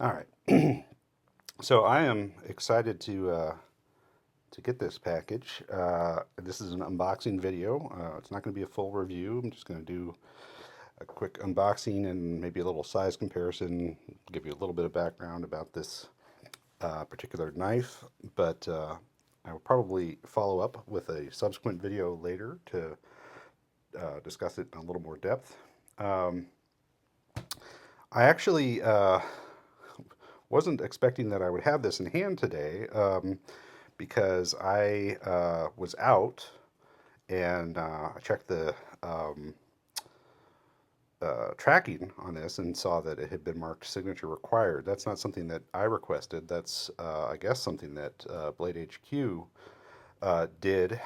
All right. So I am excited to get this package. This is an unboxing video. It's not going to be a full review. I'm just going to do a quick unboxing and maybe a little size comparison, give you a little bit of background about this particular knife, but I will probably follow up with a subsequent video later to discuss it in a little more depth. I actually wasn't expecting that I would have this in hand today because I was out and I checked the tracking on this and saw that it had been marked signature required. That's not something that I requested. That's, I guess, something that BladeHQ did.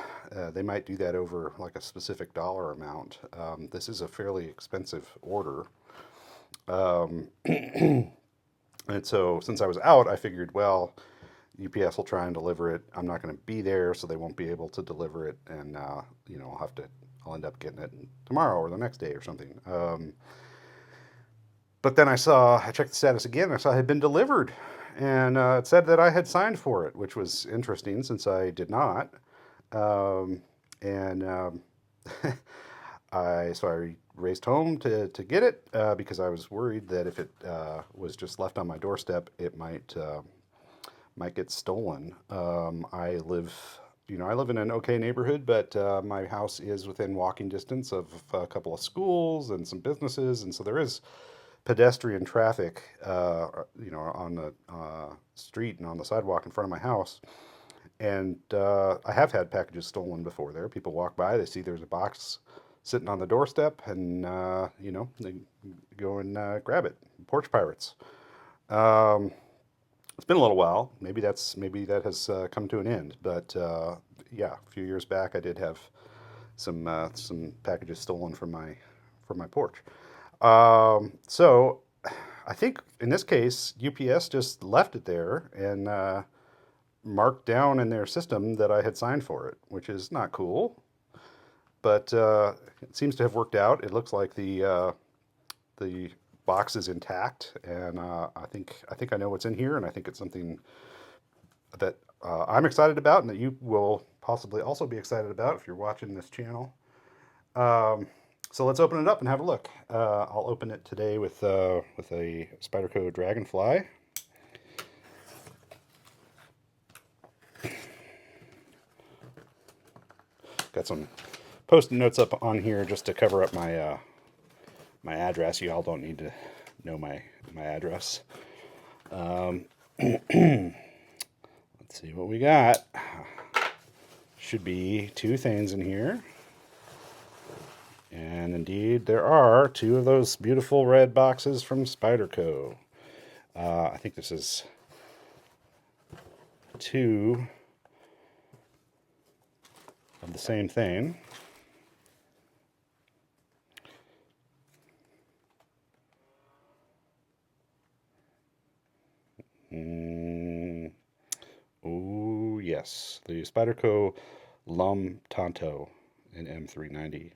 They might do that over like a specific dollar amount. This is a fairly expensive order. And so since I was out, I figured, well, UPS will try and deliver it. I'm not going to be there, so they won't be able to deliver it, and I'll end up getting it tomorrow or the next day or something. But then I checked the status again. I saw it had been delivered, and it said that I had signed for it, which was interesting since I did not. And I raced home to get it because I was worried that if it was just left on my doorstep, it might get stolen. I live in an okay neighborhood, but my house is within walking distance of a couple of schools and some businesses, and so there is pedestrian traffic, on the street and on the sidewalk in front of my house. And I have had packages stolen before there. People walk by, they see there's a box sitting on the doorstep, and they go and grab it. Porch pirates. It's been a little while. Maybe that has come to an end. But yeah, a few years back, I did have some packages stolen from my porch. So I think in this case, UPS just left it there and marked down in their system that I had signed for it, which is not cool. But it seems to have worked out. It looks like the box is intact, and I think I know what's in here, and I think it's something that I'm excited about, and that you will possibly also be excited about if you're watching this channel. So let's open it up and have a look. I'll open it today with a Spyderco Dragonfly. Got some Post-it notes up on here just to cover up my my address. You all don't need to know my address. Let's see what we got. Should be two things in here. And indeed, there are two of those beautiful red boxes from Spyderco. I think this is two of the same thing. Oh, yes. The Spyderco Lum Tanto in M390.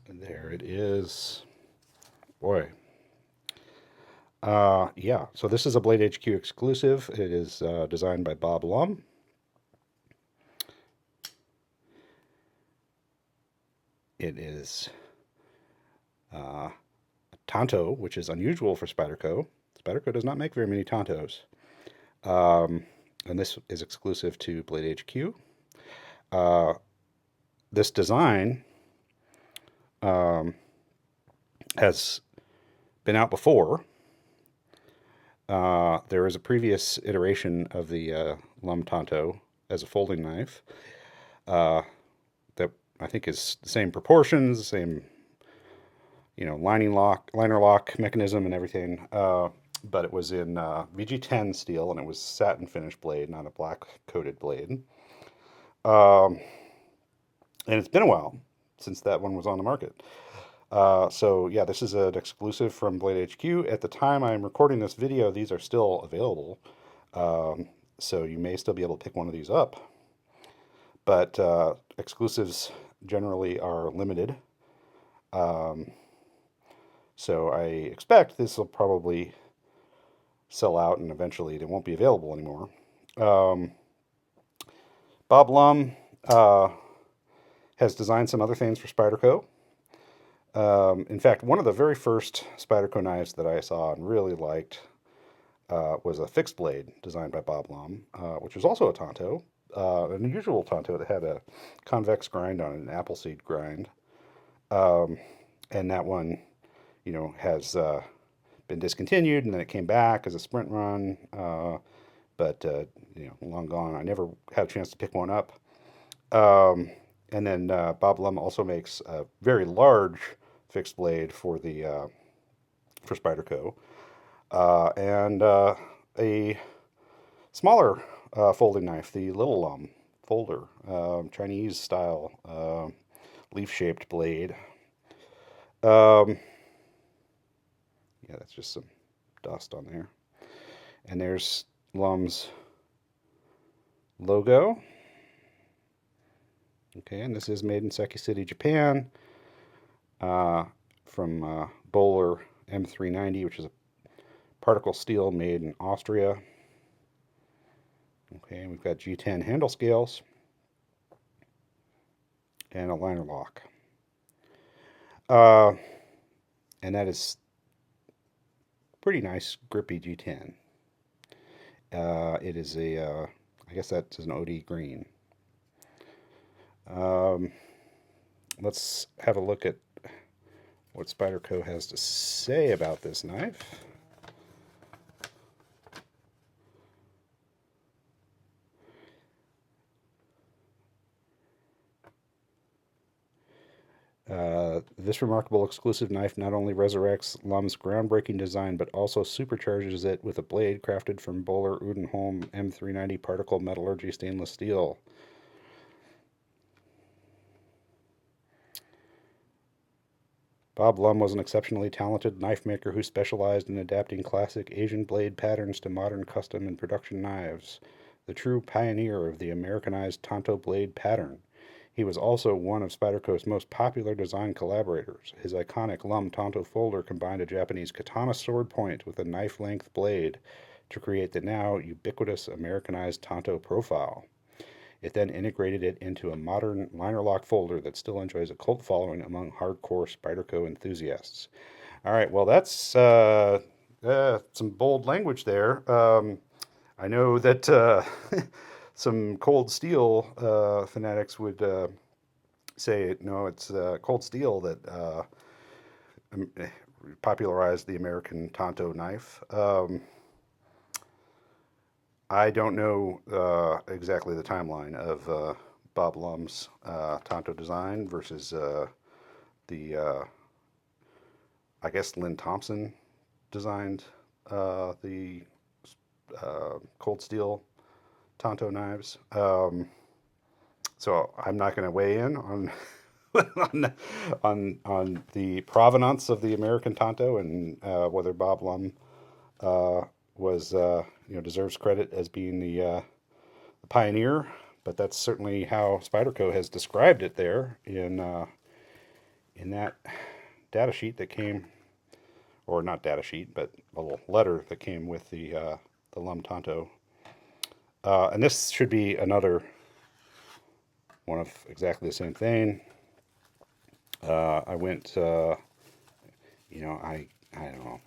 There it is. Boy. Yeah, so this is a BladeHQ exclusive. It is designed by Bob Lum. It is a Tanto, which is unusual for Spyderco. Spyderco does not make very many Tantos. And this is exclusive to BladeHQ. This design has been out before. There is a previous iteration of the Lum Tanto as a folding knife that I think is the same proportions, the same, liner lock mechanism and everything. But it was in G-10 steel, and it was satin finished blade, not a black coated blade. And it's been a while since that one was on the market. So yeah, this is an exclusive from BladeHQ. At the time I'm recording this video, these are still available. So you may still be able to pick one of these up. but exclusives generally are limited. Um, so I expect this will probably sell out and eventually it won't be available anymore. Um, Bob Lum has designed some other things for Spyderco. In fact, one of the very first Spyderco knives that I saw and really liked was a fixed blade designed by Bob Lum, which was also a Tanto, an unusual Tanto that had a convex grind on it, an appleseed grind. Um, and that one, has been discontinued, and then it came back as a sprint run, but long gone. I never had a chance to pick one up. Um, and then Bob Lum also makes a very large fixed blade for Spyderco, and a smaller folding knife, the Little Lum folder, Chinese style leaf-shaped blade. Yeah, that's just some dust on there. And there's Lum's logo. Okay, and this is made in Seki City, Japan, from Bowler M390, which is a particle steel made in Austria. Okay, and we've got G-10 handle scales and a liner lock. And that is pretty nice, grippy G10. It is I guess that's an OD green. Let's have a look at what Spyderco has to say about this knife. This remarkable exclusive knife not only resurrects Lum's groundbreaking design, but also supercharges it with a blade crafted from Bowler Udenholm M390 particle metallurgy stainless steel. Bob Lum was an exceptionally talented knife maker who specialized in adapting classic Asian blade patterns to modern custom and production knives, the true pioneer of the Americanized Tanto blade pattern. He was also one of Spyderco's most popular design collaborators. His iconic Lum Tanto folder combined a Japanese katana sword point with a knife-length blade to create the now ubiquitous Americanized Tanto profile. It then integrated it into a modern liner lock folder that still enjoys a cult following among hardcore Spyderco enthusiasts. All right, well, that's some bold language there. I know that some cold steel fanatics would say, no, it's cold steel that popularized the American Tanto knife. I don't know exactly the timeline of Bob Lum's Tanto design versus I guess Lynn Thompson designed the cold steel Tanto knives. So I'm not going to weigh in on on the provenance of the American Tanto and whether Bob Lum was deserves credit as being the pioneer, but that's certainly how Spyderco has described it there in that data sheet that came, or not data sheet, but a little letter that came with the Lum Tanto. And this should be another one of exactly the same thing. I went, I don't know.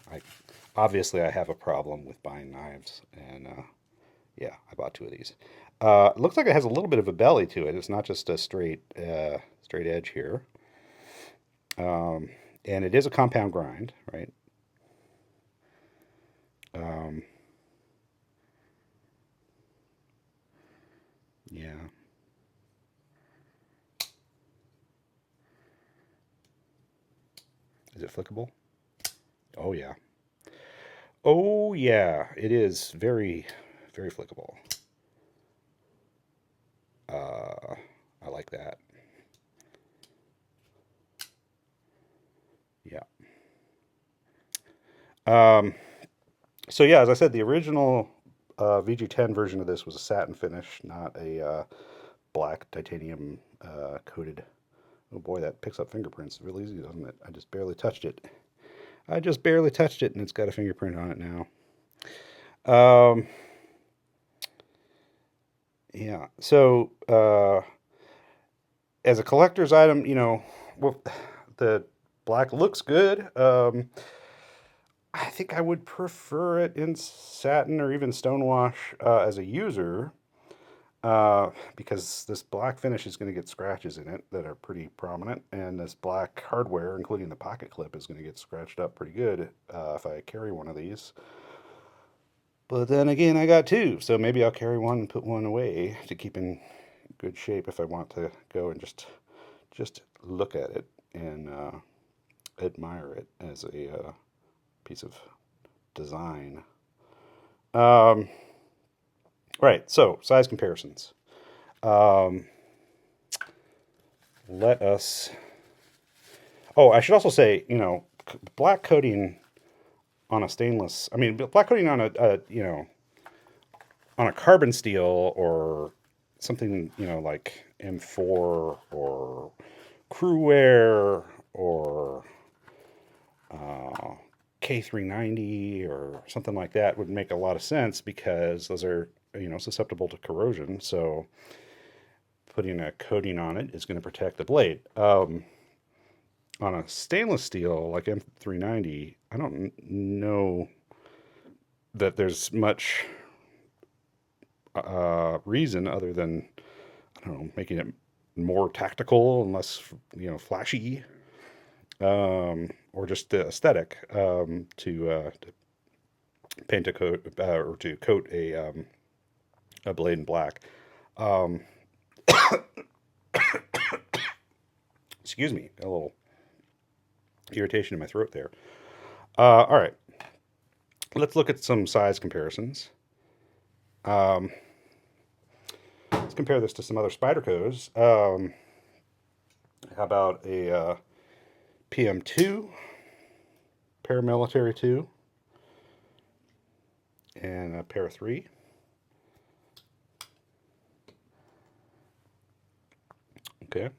Obviously I have a problem with buying knives, and yeah, I bought two of these. It looks like it has a little bit of a belly to it. It's not just a straight edge here. And it is a compound grind, right? Yeah. Is it flickable? Oh yeah. Oh yeah, it is very, very flickable. I like that. Yeah. So yeah, as I said, the original VG10 version of this was a satin finish, not a black titanium coated. Oh boy, that picks up fingerprints real easy, doesn't it? I just barely touched it. I just barely touched it, and it's got a fingerprint on it now. Yeah, so as a collector's item, you know, well, the black looks good. I think I would prefer it in satin or even stonewash as a user, because this black finish is going to get scratches in it that are pretty prominent, and this black hardware, including the pocket clip, is going to get scratched up pretty good if I carry one of these. But then again, I got two, so maybe I'll carry one and put one away to keep in good shape if I want to go and just look at it and admire it as a piece of design. Right, so size comparisons. Let us. Oh, I should also say, you know, black coating on a stainless. I mean, black coating on a you know, on a carbon steel or something, you know, like M4 or Crewwear or K390 or something like that would make a lot of sense, because those are, you know, susceptible to corrosion. So putting a coating on it is going to protect the blade. On a stainless steel like M390, I don't know that there's much reason other than, I don't know, making it more tactical and less, you know, flashy, or just the aesthetic, to paint a coat or to coat a blade in black. Excuse me, a little irritation in my throat there. All right, let's look at some size comparisons. Let's compare this to some other Spydercos. How about a PM2, paramilitary 2, and a para 3. Okay.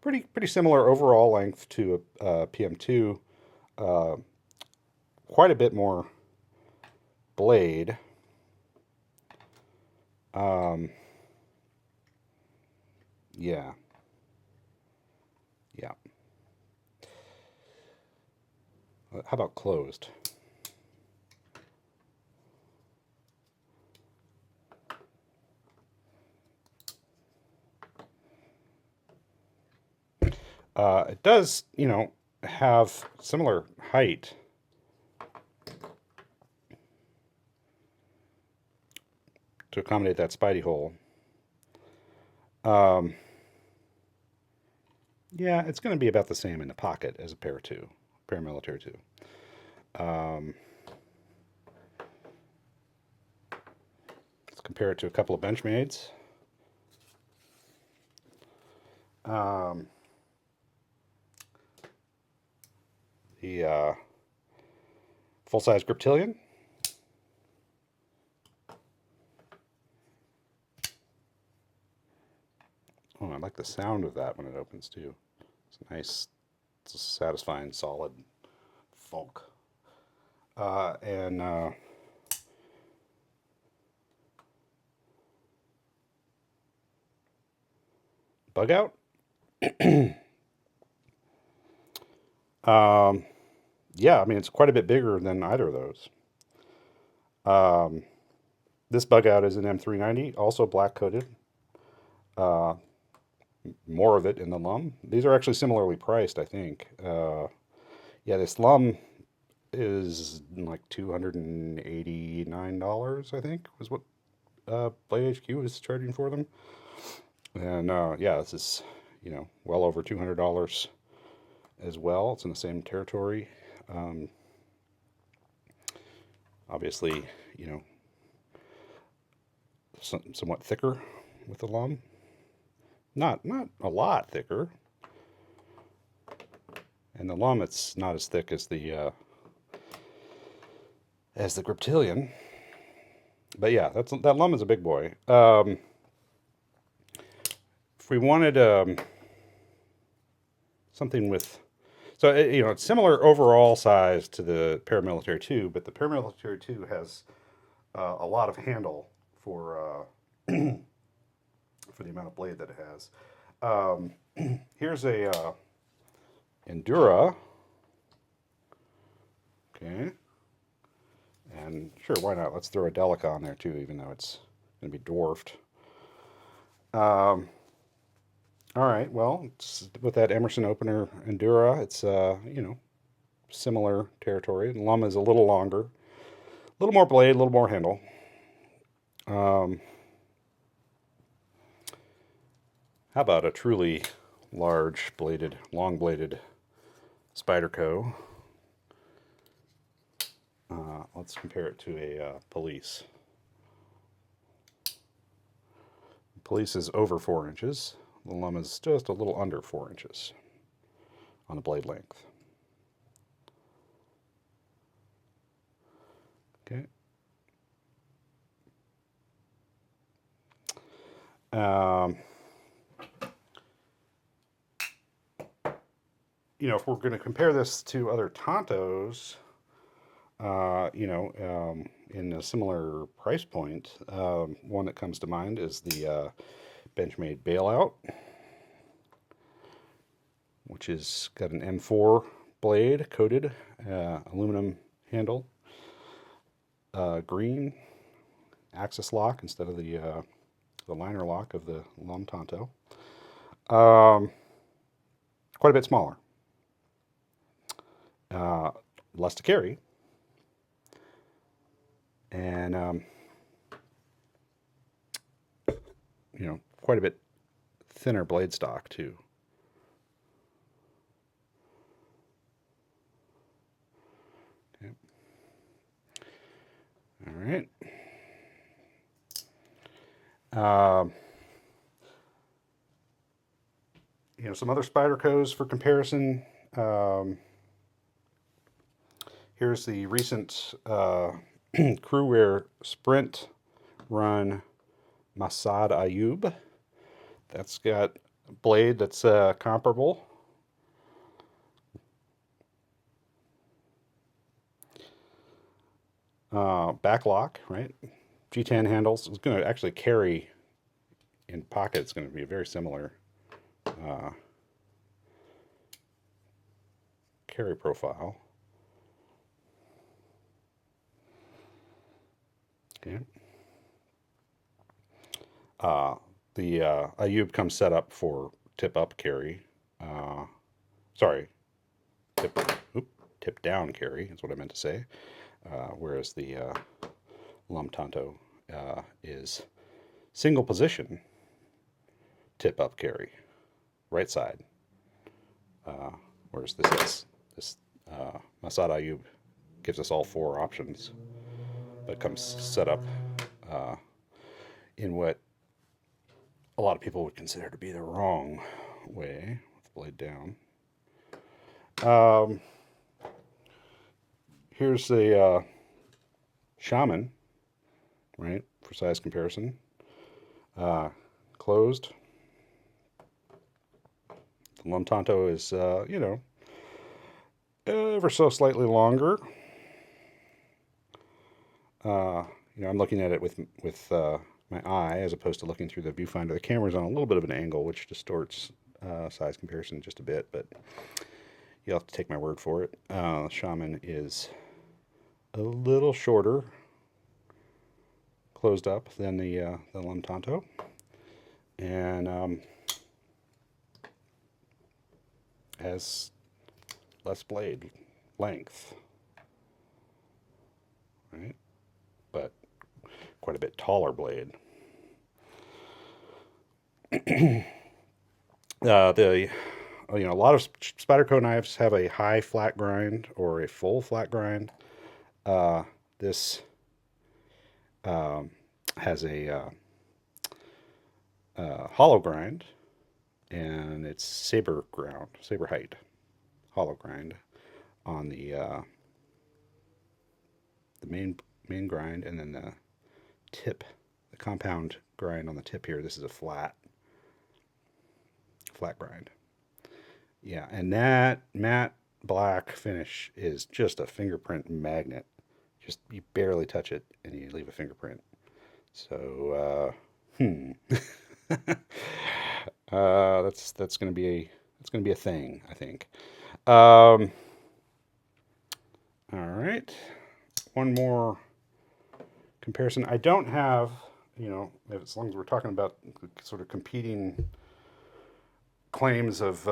Pretty similar overall length to a PM2. Quite a bit more blade. Yeah. Yeah. How about closed? It does, you know, have similar height to accommodate that Spidey hole. Yeah, it's going to be about the same in the pocket as a para 2, paramilitary 2. Let's compare it to a couple of Benchmades. The full-size Griptilian. Oh, I like the sound of that when it opens too. It's nice, it's a satisfying, solid funk. And bug out. Yeah, I mean, it's quite a bit bigger than either of those. This bug out is an M390, also black coated. More of it in the Lum. These are actually similarly priced, I think. Yeah, this Lum is like $289, I think, was what BladeHQ is charging for them. And yeah, this is, you know, well over $200 as well. It's in the same territory. Obviously, you know, somewhat thicker with the Lum. Not a lot thicker. And the Lum, it's not as thick as the Griptilian. But yeah, that Lum is a big boy. If we wanted something with, so you know, it's similar overall size to the Paramilitary 2, but the Paramilitary 2 has a lot of handle for the amount of blade that it has. Here's a Endura. Okay. And sure, why not? Let's throw a Delica on there too, even though it's going to be dwarfed. All right, well, it's, with that Emerson opener Endura, it's, you know, similar territory. The Lum is a little longer, a little more blade, a little more handle. How about a truly large bladed, long bladed Spyderco? Let's compare it to a Police. Police is over 4 inches. The Lum is just a little under 4 inches on the blade length. Okay. You know, if we're going to compare this to other Tantos, you know, in a similar price point, one that comes to mind is the Benchmade Bailout, which is got an M4 blade coated, aluminum handle, green axis lock instead of the liner lock of the Lum Tanto. Quite a bit smaller, less to carry, and you know, quite a bit thinner blade stock too. Okay. All right. You know, some other Spydercos for comparison. Here's the recent Crewwear Sprint Run Masad Ayub. That's got a blade that's comparable. Back lock, right? G-10 handles. It's going to actually carry in pocket. It's going to be a very similar carry profile. Okay. The Ayub comes set up for tip up carry. Sorry, tip down carry is what I meant to say. Whereas the Lum Tanto is single position tip up carry, right side. Whereas this Masad Ayub gives us all 4 options, but comes set up in what a lot of people would consider to be the wrong way, with the blade down. Here's the Shaman, right, for size comparison. Closed. The Lum Tanto is, you know, ever so slightly longer. You know, I'm looking at it with my eye as opposed to looking through the viewfinder. The camera's on a little bit of an angle, which distorts size comparison just a bit, but you'll have to take my word for it. Shaman is a little shorter, closed up, than the Lum Tanto, and has less blade length, right? But quite a bit taller blade. You know, a lot of Spyderco knives have a high flat grind or a full flat grind. This has a hollow grind, and it's saber height, hollow grind on the main grind, and then the tip, the compound grind on the tip here. This is a flat grind. Yeah, and that matte black finish is just a fingerprint magnet. Just you barely touch it and you leave a fingerprint. So that's gonna be a thing, I think. All right, one more comparison. I don't have, as long as we're talking about sort of competing claims of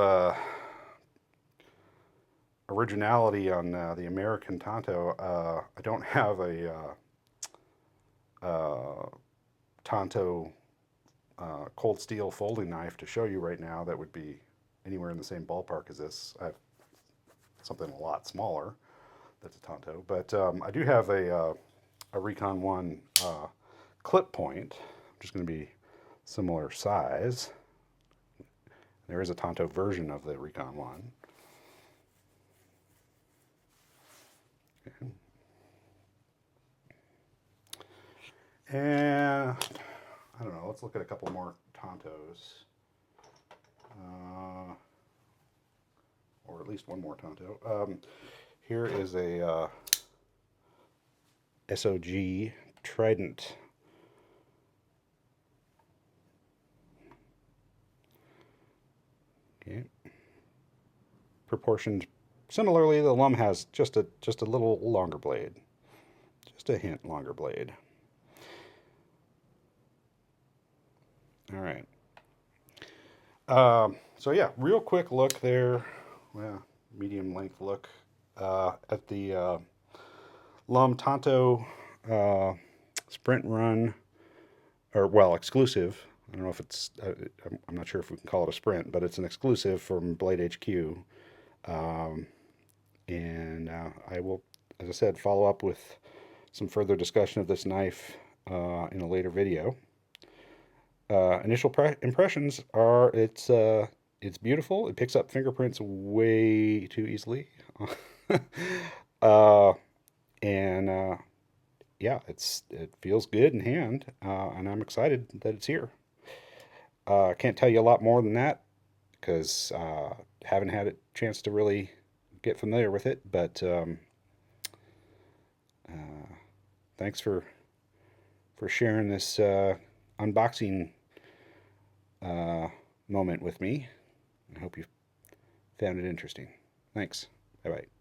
originality on the American Tanto, I don't have a Tanto cold steel folding knife to show you right now that would be anywhere in the same ballpark as this. I have something a lot smaller that's a Tanto, but I do have a Recon 1 clip point, which is going to be similar size. There is a Tanto version of the Recon 1. Okay. And I don't know, let's look at a couple more Tantos. Or at least one more Tanto. Here is a SOG Trident. Okay. Proportioned similarly, the Lum has just a little longer blade. Just a hint longer blade. All right. So yeah, real quick look there. Well, medium length look at the Lum Tanto sprint run, or well, exclusive. I don't know if it's, I'm not sure if we can call it a sprint, but it's an exclusive from BladeHQ. And I will, as I said, follow up with some further discussion of this knife in a later video. Initial impressions are it's beautiful. It picks up fingerprints way too easily. And yeah, it feels good in hand, and I'm excited that it's here. Can't tell you a lot more than that because haven't had a chance to really get familiar with it. But thanks for sharing this unboxing moment with me. I hope you found it interesting. Thanks. Bye-bye.